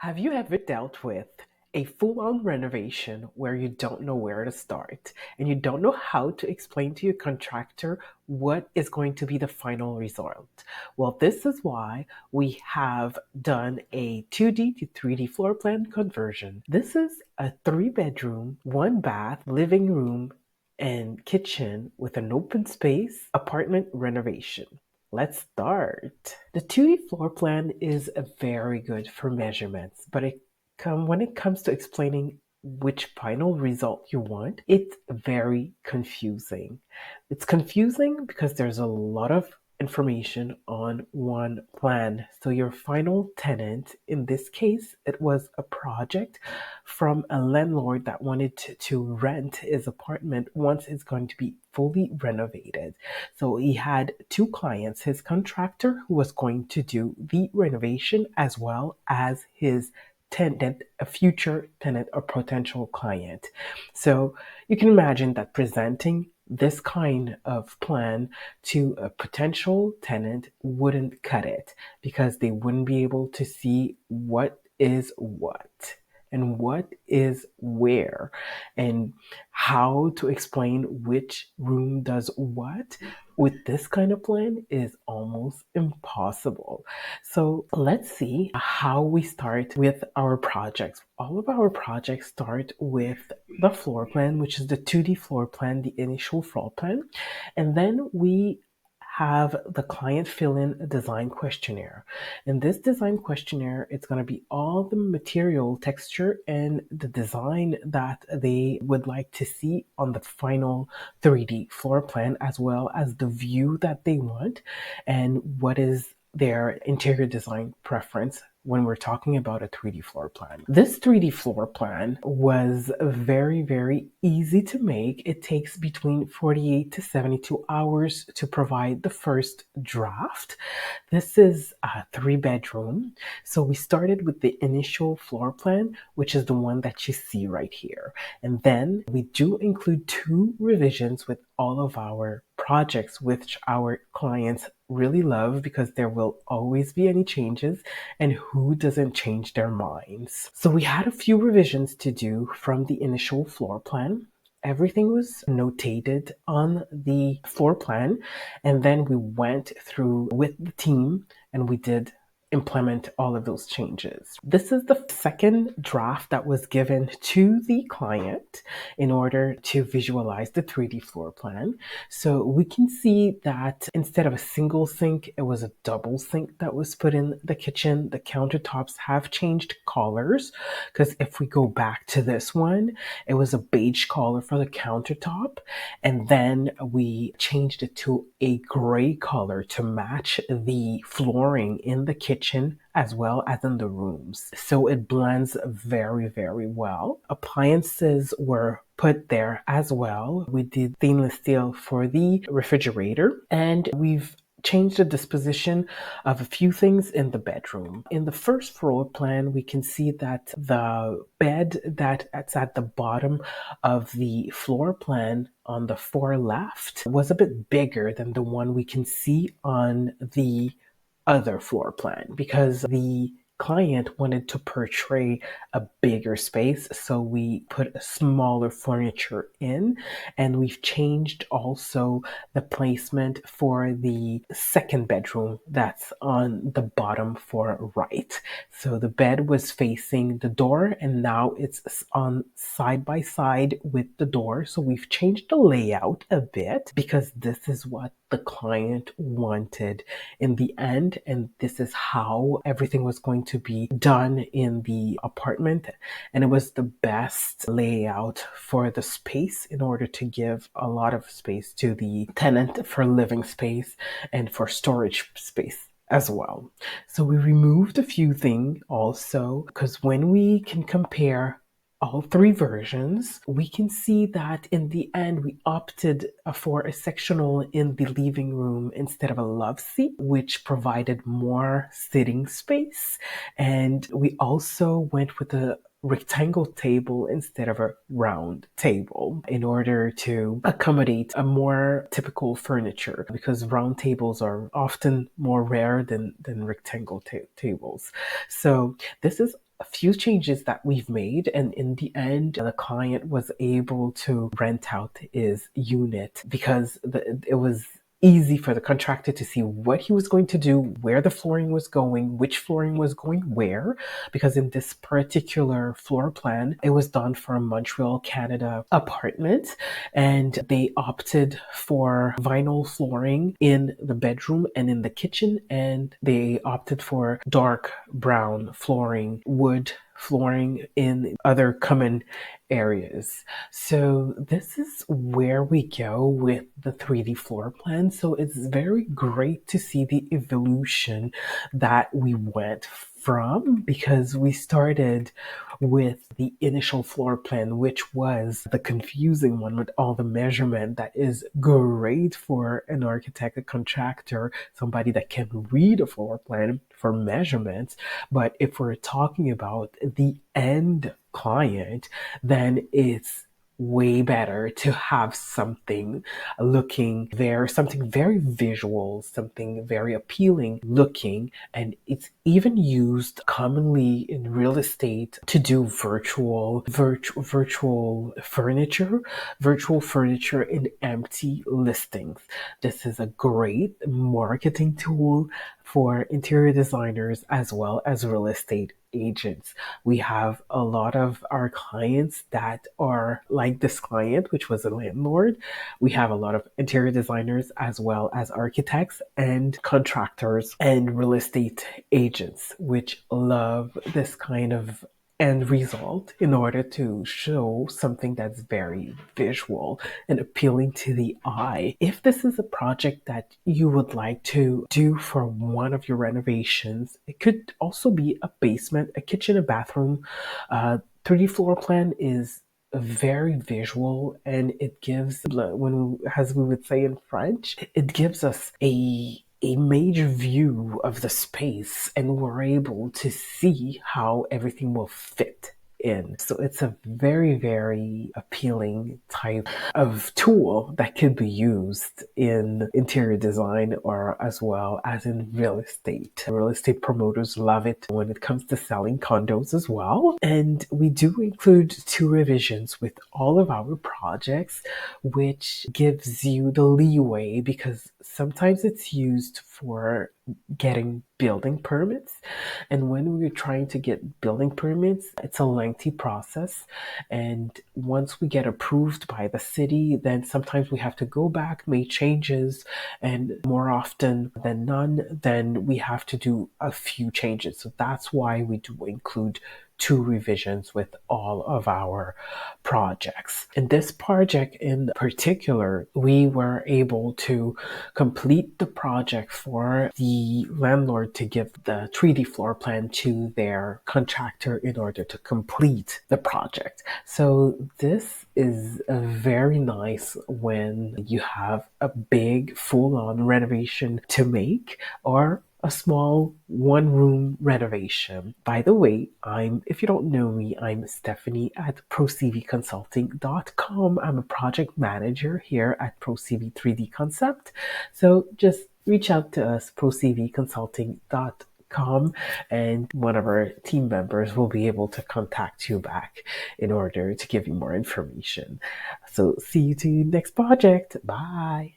Have you ever dealt with a full-on renovation where you don't know where to start and you don't know how to explain to your contractor what is going to be the final result? Well, this is why we have done a 2D to 3D floor plan conversion. This is a 3-bedroom, 1-bath, living room, and kitchen with an open space apartment renovation. Let's start. The 2D floor plan is very good for measurements, but when it comes to explaining which final result you want, it's very confusing. It's confusing because there's a lot of information on one plan. So your final tenant, in this case, it was a project from a landlord that wanted to rent his apartment once it's going to be fully renovated. So he had two clients, his contractor who was going to do the renovation as well as his tenant, a future tenant or potential client. So you can imagine that presenting this kind of plan to a potential tenant wouldn't cut it because they wouldn't be able to see what is what and what is where and how to explain which room does what with this kind of plan is almost impossible. So let's see how we start with our projects. All of our projects start with the floor plan, which is the 2D floor plan, the initial floor plan, and then we have the client fill in a design questionnaire. In this design questionnaire, it's going to be all the material, texture, and the design that they would like to see on the final 3D floor plan, as well as the view that they want and what is their interior design preference when we're talking about a 3D floor plan. This 3D floor plan was very, very easy to make. It takes between 48 to 72 hours to provide the first draft. This is a 3-bedroom. So we started with the initial floor plan, which is the one that you see right here. And then we do include 2 revisions with all of our projects, which our clients really love because there will always be any changes, and who doesn't change their minds? So we had a few revisions to do from the initial floor plan. Everything was notated on the floor plan, and then we went through with the team and we did implement all of those changes. This is the second draft that was given to the client in order to visualize the 3D floor plan. So we can see that instead of a single sink, it was a double sink that was put in the kitchen. The countertops have changed colors because if we go back to this one, it was a beige color for the countertop, and then we changed it to a gray color to match the flooring in the kitchen as well as in the rooms. So it blends very, very well. Appliances were put there as well. We did stainless steel for the refrigerator, and we've changed the disposition of a few things in the bedroom. In the first floor plan, we can see that the bed that's at the bottom of the floor plan on the far left was a bit bigger than the one we can see on the other floor plan because the client wanted to portray a bigger space, so we put a smaller furniture in, and we've changed also the placement for the second bedroom that's on the bottom for right. So the bed was facing the door and now it's on side by side with the door. So we've changed the layout a bit because this is what the client wanted in the end, and this is how everything was going to be done in the apartment, and it was the best layout for the space in order to give a lot of space to the tenant for living space and for storage space as well. So we removed a few things also because when we can compare all 3 versions, we can see that in the end we opted for a sectional in the living room instead of a love seat, which provided more sitting space. And we also went with a rectangle table instead of a round table in order to accommodate a more typical furniture because round tables are often more rare than rectangle tables. So this is a few changes that we've made, and in the end, the client was able to rent out his unit because it was easy for the contractor to see what he was going to do, where the flooring was going, which flooring was going where, because in this particular floor plan, it was done for a Montreal, Canada apartment, and they opted for vinyl flooring in the bedroom and in the kitchen, and they opted for dark brown flooring, wood flooring in other common areas. So this is where we go with the 3D floor plan. So it's very great to see the evolution that we went from, because we started with the initial floor plan, which was the confusing one with all the measurement that is great for an architect, a contractor, somebody that can read a floor plan for measurements. But if we're talking about the end client, then it's way better to have something looking there, something very visual, something very appealing looking. And it's even used commonly in real estate to do virtual furniture in empty listings. This is a great marketing tool for interior designers as well as real estate agents. We have a lot of our clients that are like this client, which was a landlord. We have a lot of interior designers as well as architects and contractors and real estate agents, which love this kind of end result in order to show something that's very visual and appealing to the eye. If this is a project that you would like to do for one of your renovations, it could also be a basement, a kitchen, a bathroom. 3D floor plan is very visual, and it gives, when, as we would say in French, it gives us a major view of the space, and we're able to see how everything will fit in. So it's a very, very appealing type of tool that could be used in interior design or as well as in real estate. Real estate promoters love it when it comes to selling condos as well. And we do include 2 revisions with all of our projects, which gives you the leeway, because sometimes it's used for getting building permits. And when we're trying to get building permits, it's a lengthy process. And once we get approved by the city, then sometimes we have to go back, make changes. And more often than none, then we have to do a few changes. So that's why we do include 2 revisions with all of our projects. In this project in particular, we were able to complete the project for the landlord to give the 3D floor plan to their contractor in order to complete the project. So this is very nice when you have a big full-on renovation to make, or a small one-room renovation. By the way, if you don't know me, I'm Stephanie at ProCVConsulting.com. I'm a project manager here at ProCV 3D Concept. So just reach out to us, ProCVConsulting.com, and one of our team members will be able to contact you back in order to give you more information. So see you to next project. Bye.